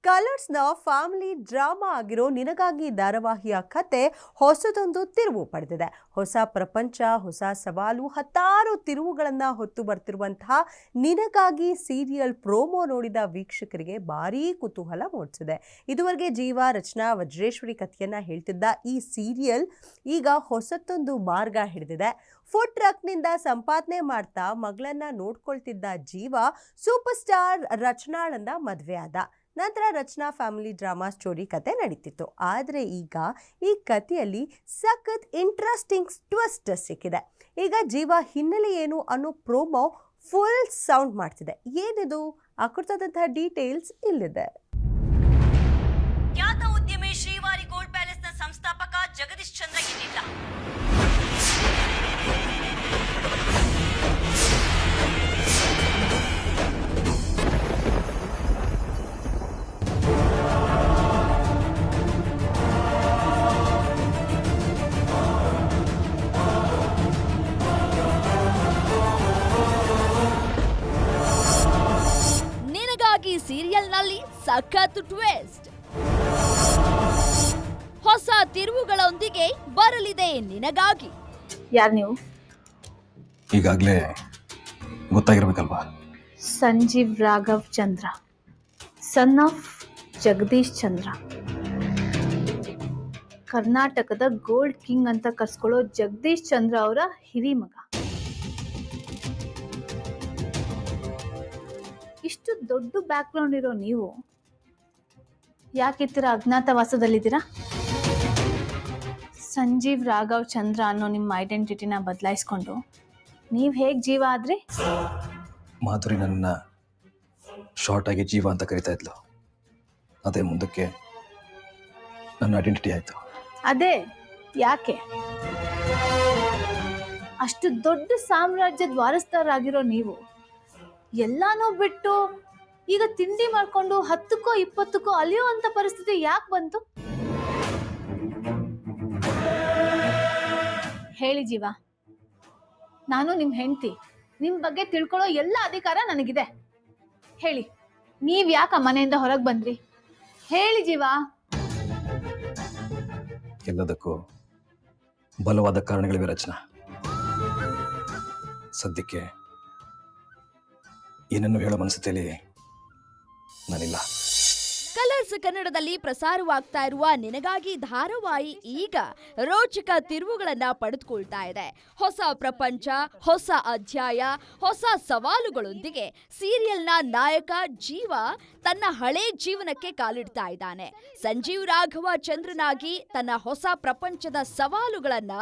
ಕಲರ್ಸ್ನ family drama ಆಗಿರೋ ನಿನಗಾಗಿ ಧಾರಾವಾಹಿಯ ಕತೆ ಹೊಸದೊಂದು ತಿರುವು ಪಡೆದಿದೆ. ಹೊಸ ಪ್ರಪಂಚ, ಹೊಸ ಸವಾಲು, ಹತ್ತಾರು ತಿರುವುಗಳನ್ನು ಹೊತ್ತು ಬರ್ತಿರುವಂತಹ ನಿನಗಾಗಿ ಸೀರಿಯಲ್ ಪ್ರೋಮೋ ನೋಡಿದ ವೀಕ್ಷಕರಿಗೆ ಭಾರೀ ಕುತೂಹಲ ಮೂಡಿಸಿದೆ. ಇದುವರೆಗೆ ಜೀವ, ರಚನಾ, ವಜ್ರೇಶ್ವರಿ ಕಥೆಯನ್ನ ಹೇಳ್ತಿದ್ದ ಈ ಸೀರಿಯಲ್ ಈಗ ಹೊಸತೊಂದು ಮಾರ್ಗ ಹಿಡಿದಿದೆ. ಫುಡ್ ಟ್ರಕ್ನಿಂದ ಸಂಪಾದನೆ ಮಾಡ್ತಾ ಮಗಳನ್ನ ನೋಡ್ಕೊಳ್ತಿದ್ದ ಜೀವ ಸೂಪರ್ ಸ್ಟಾರ್ ರಚನಾಳನ್ನ ಮದುವೆ ಆದ. ನಂತರ ರಚನಾ ಫ್ಯಾಮಿಲಿ ಡ್ರಾಮಾ ಸ್ಟೋರಿ ಕತೆ ನಡೀತಿತ್ತು. ಆದರೆ ಈಗ ಈ ಕಥೆಯಲ್ಲಿ ಸಖತ್ ಇಂಟ್ರೆಸ್ಟಿಂಗ್ ಟ್ವಿಸ್ಟ್ ಸಿಕ್ಕಿದೆ. ಈಗ ಜೀವ ಹಿನ್ನೆಲೆ ಏನು ಅನ್ನೋ ಪ್ರೋಮೋ ಫುಲ್ ಸೌಂಡ್ ಮಾಡ್ತಿದೆ. ಏನಿದು ಆ ಕುರಿತಾದಂತಹ ಡೀಟೇಲ್ಸ್ ಇಲ್ಲಿದೆ. ಖ್ಯಾತ ಉದ್ಯಮಿ ಶ್ರೀವಾರಿ ಗೋಲ್ಡ್ ಪ್ಯಾಲೇಸ್ನ ಸಂಸ್ಥಾಪಕ ಜಗದೀಶ್ ಚಂದ್ರ ಇಲ್ಲಿಲ್ಲ. ನಿನಗಾಗಿ ಸೀರಿಯಲ್ನಲ್ಲಿ ಸಖತ್ ಟ್ವಿಸ್ಟ್, ಹೊಸ ತಿರುವುಗಳೊಂದಿಗೆ ಬರಲಿದೆ ನಿನಗಾಗಿ. ಯಾರು ನೀವು? ಈಗಾಗಲೇ ಗೊತ್ತಾಗಿರ್ಬೇಕಲ್ವಾ? ಸಂಜೀವ್ ರಾಘವ್ ಚಂದ್ರ, ಸನ್ ಆಫ್ ಜಗದೀಶ್ ಚಂದ್ರ. ಕರ್ನಾಟಕದ ಗೋಲ್ಡ್ ಕಿಂಗ್ ಅಂತ ಕರ್ಸ್ಕೊಳ್ಳೋ ಜಗದೀಶ್ ಚಂದ್ರ ಅವರ ಹಿರಿಮಗ. ಇಷ್ಟು ದೊಡ್ಡ ಬ್ಯಾಕ್ಗ್ರೌಂಡ್ ಇರೋ ನೀವು ಯಾಕಿತ್ತರ ಅಜ್ಞಾತವಾಸದಲ್ಲಿದ್ದೀರಾ? ಸಂಜೀವ್ ರಾಘವ್ ಚಂದ್ರ ಅನ್ನೋ ನಿಮ್ಮ ಐಡೆಂಟಿಟಿನ ಬದಲಾಯಿಸ್ಕೊಂಡು ನೀವು ಹೇಗೆ ಜೀವ ಆದ್ರಿ? ಮಾಧುರಿ ನನ್ನ ಶಾರ್ಟ್ ಆಗಿ ಜೀವ ಅಂತ ಕರಿತಾ ಇದ್ಲು. ಅದೇ ಮುಂದಕ್ಕೆ ನನ್ನ ಐಡೆಂಟಿಟಿ ಆಯ್ತು. ಅದೇ ಯಾಕೆ? ಅಷ್ಟು ದೊಡ್ಡ ಸಾಮ್ರಾಜ್ಯದ ವಾರಸ್ದಾರರಾಗಿರೋ ನೀವು ಎಲ್ಲಾನು ಬಿಟ್ಟು ಈಗ ತಿಂಡಿ ಮಾಡ್ಕೊಂಡು 10ಕ್ಕೋ 20ಕ್ಕೋ ಅಲಿಯೋ ಅಂತ ಪರಿಸ್ಥಿತಿ ಯಾಕೆ ಬಂತು? ಹೇಳಿ ಜೀವ, ನಾನು ನಿಮ್ಮ ಹೆಂಡತಿ, ನಿಮ್ಮ ಬಗ್ಗೆ ತಿಳ್ಕೊಳ್ಳೋ ಎಲ್ಲ ಅಧಿಕಾರ ನನಗಿದೆ. ಹೇಳಿ, ನೀವ್ ಯಾಕೆ ಮನೆಯಿಂದ ಹೊರಗೆ ಬಂದ್ರಿ? ಹೇಳಿ ಜೀವ. ಎಲ್ಲದಕ್ಕೂ ಬಲವಾದ ಕಾರಣಗಳಿವೆ ರಚನಾ. ಸದ್ಯಕ್ಕೆ ಏನನ್ನು ಹೇಳೋ ಮನಸ್ಥಿತಿಯಲ್ಲಿ ನಾನಿಲ್ಲ. ಕಲರ್ಸ್ ಕನ್ನಡದಲ್ಲಿ ಪ್ರಸಾರವಾಗ್ತಾ ಇರುವ ನಿನಗಾಗಿ ಧಾರಾವಾಹಿ ಈಗ ರೋಚಕ ತಿರುವುಗಳನ್ನ ಪಡೆದುಕೊಳ್ತಾ ಇದೆ. ಹೊಸ ಪ್ರಪಂಚ, ಹೊಸ ಅಧ್ಯಾಯ, ಹೊಸ ಸವಾಲುಗಳೊಂದಿಗೆ ಸೀರಿಯಲ್ನ ನಾಯಕ ಜೀವ ತನ್ನ ಹಳೆ ಜೀವನಕ್ಕೆ ಕಾಲಿಡ್ತಾ ಇದ್ದಾನೆ. ಸಂಜೀವ್ ರಾಘವ ಚಂದ್ರನಾಗಿ ತನ್ನ ಹೊಸ ಪ್ರಪಂಚದ ಸವಾಲುಗಳನ್ನ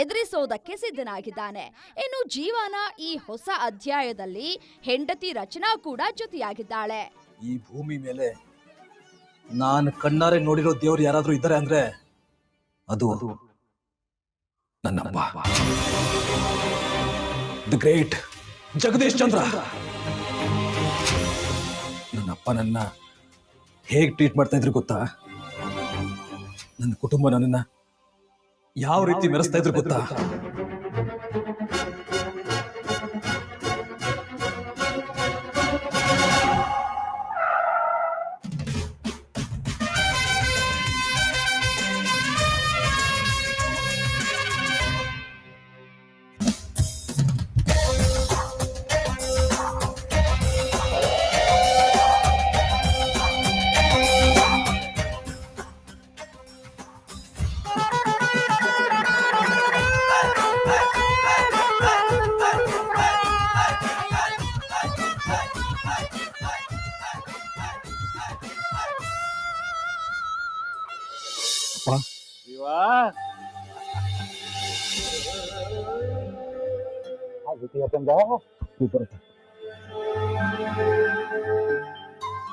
ಎದುರಿಸೋದಕ್ಕೆ ಸಿದ್ಧನಾಗಿದ್ದಾನೆ. ಇನ್ನು ಜೀವನ ಈ ಹೊಸ ಅಧ್ಯಾಯದಲ್ಲಿ ಹೆಂಡತಿ ರಚನಾ ಕೂಡ ಜೊತೆಯಾಗಿದ್ದಾಳೆ. ಈ ಭೂಮಿ ಮೇಲೆ ನಾನು ಕಣ್ಣಾರೆ ನೋಡಿರೋ ದೇವ್ರು ಯಾರಾದ್ರೂ ಇದ್ದಾರೆ ಅಂದ್ರೆ ಅದು ನನ್ನಪ್ಪ, ದಿ ಗ್ರೇಟ್ ಜಗದೀಶ್ ಚಂದ್ರ. ನನ್ನಪ್ಪ ನನ್ನ ಹೇಗೆ ಟ್ರೀಟ್ ಮಾಡ್ತಾ ಇದ್ರು ಗೊತ್ತಾ? ನನ್ನ ಕುಟುಂಬ ನನ್ನನ್ನ ಯಾವ ರೀತಿ ಮೆರೆಸ್ತಾ ಇದ್ರು ಗೊತ್ತಾ?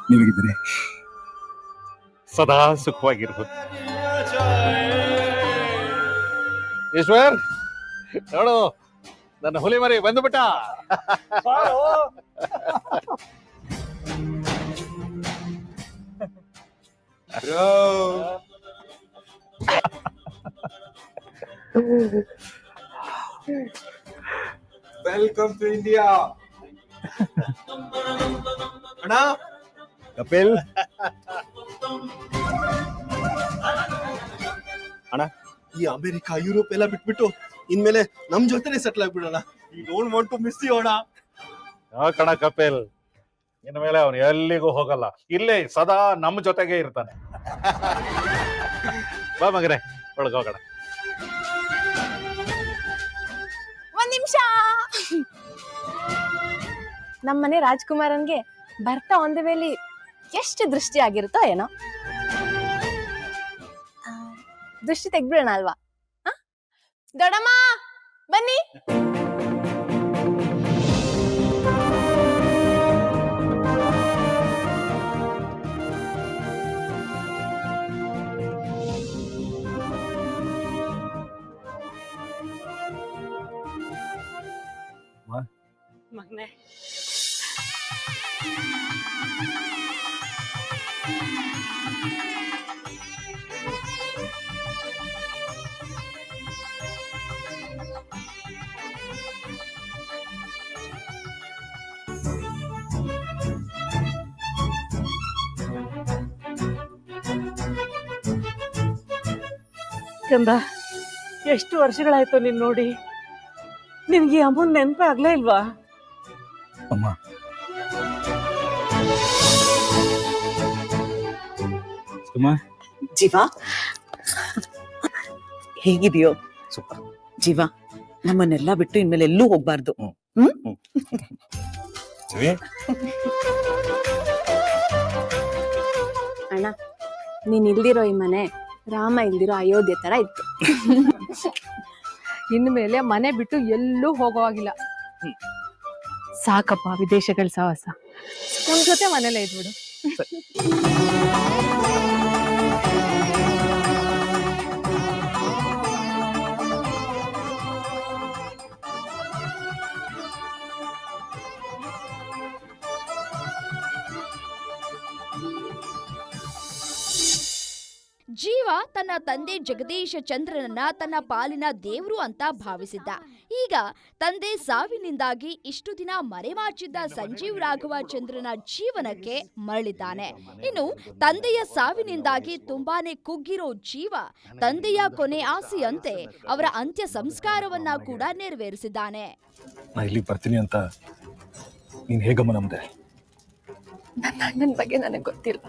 ನೀವಿದ್ದೀರಿ, ಸದಾ ಸುಖವಾಗಿರ್ಬೋದು. ಈಶ್ವರ್ ನೋಡು, ನನ್ನ ಹುಲಿ ಮರಿ ಬಂದುಬಿಟ್ಟ. Welcome to India. ಅಣ್ಣ ಕಪಿಲ್ ಈ ಅಮೆರಿಕ ಯುರೋಪ್ ಎಲ್ಲ ಬಿಟ್ಬಿಟ್ಟು ಇನ್ಮೇಲೆ ನಮ್ ಜೊತೆನೆ ಸೆಟ್ಲ್ ಆಗ್ಬಿಡೋಣ. I don't want to miss you ಅಣ್ಣ. ಕಣ ಕಪಿಲ್, ಇನ್ಮೇಲೆ ಅವನು ಎಲ್ಲಿಗೂ ಹೋಗಲ್ಲ, ಇಲ್ಲೇ ಸದಾ ನಮ್ಮ ಜೊತೆಗೆ ಇರ್ತಾನೆ. ಬಾ ಮಗನೇ, ಒಳಗೆ ಹೋಗೋಣ. ಒಂದ್ ನಿಮಿಷ. ನಮ್ಮನೆ ರಾಜ್ಕುಮಾರನ್ಗೆ ಬರ್ತಾ ಒಂದ್ ವೇಳೆ ಎಷ್ಟು ದೃಷ್ಟಿ ಆಗಿರುತ್ತೋ ಏನೋ. ದೃಷ್ಟಿ ತೆಗ್ಬಿಡೋಣ ಅಲ್ವಾ? ದೊಡ್ಡಮ್ಮ ಬನ್ನಿ. ಮಗನೆ, ಕಂದ, ಎಷ್ಟು ವರ್ಷಗಳಾಯ್ತು ನೀನ್ ನೋಡಿ. ನಿನ್ಗೆ ಅಮ್ಮನ್ ನೆನಪೇ ಆಗ್ಲೇ ಇಲ್ವಾ? ಅಮ್ಮ, ಜೀವ ಹೇಗಿದೆಯೋ? ಸೂಪರ್. ಜೀವ, ನಮ್ಮನ್ನೆಲ್ಲ ಬಿಟ್ಟು ಇನ್ಮೇಲೆ ಎಲ್ಲೂ ಹೋಗ್ಬಾರ್ದು. ಅಣ್ಣ, ನೀನ್ ಇಲ್ದಿರೋ ಈ ಮನೆ ರಾಮ ಇಲ್ದಿರೋ ಅಯೋಧ್ಯೆ ತರ ಇತ್ತು. ಇನ್ಮೇಲೆ ಮನೆ ಬಿಟ್ಟು ಎಲ್ಲೂ ಹೋಗೋವಾಗಿಲ್ಲ. ಸಾಕಪ್ಪ ವಿದೇಶಗಳ ಸಹವಾಸ. ನಮ್ ಜೊತೆ ಮನೇಲೆ ಇದ್ಬಿಡು. ಜೀವ ತನ್ನ ತಂದೆ ಜಗದೀಶ ಚಂದ್ರನನ್ನ ತನ್ನ ಪಾಲಿನ ದೇವ್ರು ಅಂತ ಭಾವಿಸಿದ್ದ. ಈಗ ತಂದೆ ಸಾವಿನಿಂದಾಗಿ ಇಷ್ಟು ದಿನ ಮರೆಮಾಚಿದ್ದ ಸಂಜೀವ್ ರಾಘವ ಚಂದ್ರನ ಜೀವನಕ್ಕೆ ಮರಳಿದ್ದಾನೆ. ಇನ್ನು ತಂದೆಯ ಸಾವಿನಿಂದಾಗಿ ತುಂಬಾನೇ ಕುಗ್ಗಿರೋ ಜೀವ ತಂದೆಯ ಕೊನೆ ಆಸೆಯಂತೆ ಅವರ ಅಂತ್ಯ ಸಂಸ್ಕಾರವನ್ನ ಕೂಡ ನೆರವೇರಿಸಿದ್ದಾನೆ. ನಾ ಇಲ್ಲಿ ಬರ್ತೀನಿ ಅಂತ ನೀನ್ ಹೇಗಮ್ಮ ನಮ್ದೆ? ನನ್ನ ಅಣ್ಣನ ಬಗ್ಗೆ ನನಗೆ ಗೊತ್ತಿಲ್ಲ.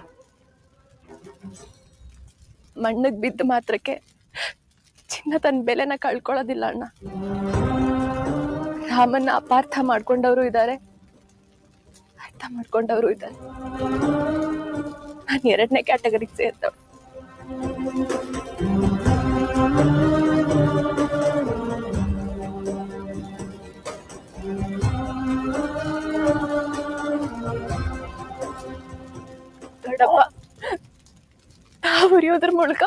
ಮಣ್ಣಗ್ ಬಿದ್ದ ಮಾತ್ರಕ್ಕೆ ಚಿನ್ನ ತನ್ನ ಬೆಲೆನ ಕಳ್ಕೊಳ್ಳೋದಿಲ್ಲ ಅಣ್ಣ. ರಾಮನ್ನ ಅಪಾರ್ಥ ಮಾಡ್ಕೊಂಡವರು ಇದ್ದಾರೆ, ಅರ್ಥ ಮಾಡ್ಕೊಂಡವರು ಇದ್ದಾರೆ. ನಾನು 2ನೇ ಕ್ಯಾಟಗರಿಗೆ ಸೇರ್ತವ. ದೊಡ್ಡಪ್ಪ ಉರಿಯೋದ್ರ ಮೂಲಕ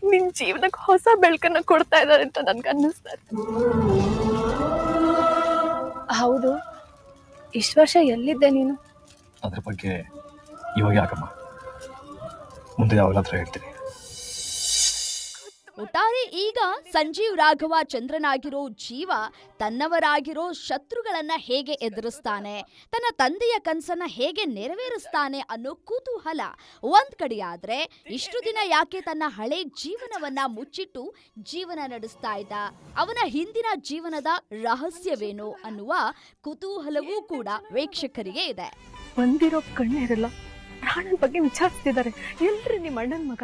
ನಿನ್ ಜೀವನಕ್ಕೆ ಹೊಸ ಬೆಳಕನ್ನ ಕೊಡ್ತಾ ಇದ್ದಾರೆ ಅಂತ ನನ್ಗೆ ಅನ್ನಿಸ್ತಾರೆ. ಹೌದು, ಇಷ್ಟು ವರ್ಷ ಎಲ್ಲಿದ್ದೆ ನೀನು? ಅದ್ರ ಬಗ್ಗೆ ಇವಾಗ ಯಾಕಮ್ಮ, ಮುಂದೆ ಯಾವಾಗಲಾತ್ರ ಹೇಳ್ತೀನಿ. ಒಟ್ಟಾರೆ ಈಗ ಸಂಜೀವ್ ರಾಘವ ಚಂದ್ರನಾಗಿರೋ ಜೀವ ತನ್ನವರಾಗಿರೋ ಶತ್ರುಗಳನ್ನ ಹೇಗೆ ಎದುರಿಸ್ತಾನೆ, ತನ್ನ ತಂದೆಯ ಕನಸನ್ನ ಹೇಗೆ ನೆರವೇರಿಸ್ತಾನೆ ಅನ್ನೋ ಕುತೂಹಲ ಒಂದ್ ಕಡೆಯಾದ್ರೆ, ಇಷ್ಟು ದಿನ ಯಾಕೆ ತನ್ನ ಹಳೆ ಜೀವನವನ್ನ ಮುಚ್ಚಿಟ್ಟು ಜೀವನ ನಡೆಸ್ತಾ ಇದ್ದ, ಅವನ ಹಿಂದಿನ ಜೀವನದ ರಹಸ್ಯವೇನು ಅನ್ನುವ ಕುತೂಹಲವೂ ಕೂಡ ವೀಕ್ಷಕರಿಗೆ ಇದೆ. ಬಂದಿರೋ ಕಣ್ಣೀರೆಲ್ಲ ಪ್ರಾಣನ ಬಗ್ಗೆ ವಿಚಾರಿಸ್ತಿದ್ದಾರೆ. ಎಲ್ರಿ ನಿಮ್ಮ ಅಣ್ಣನ ಮಗ?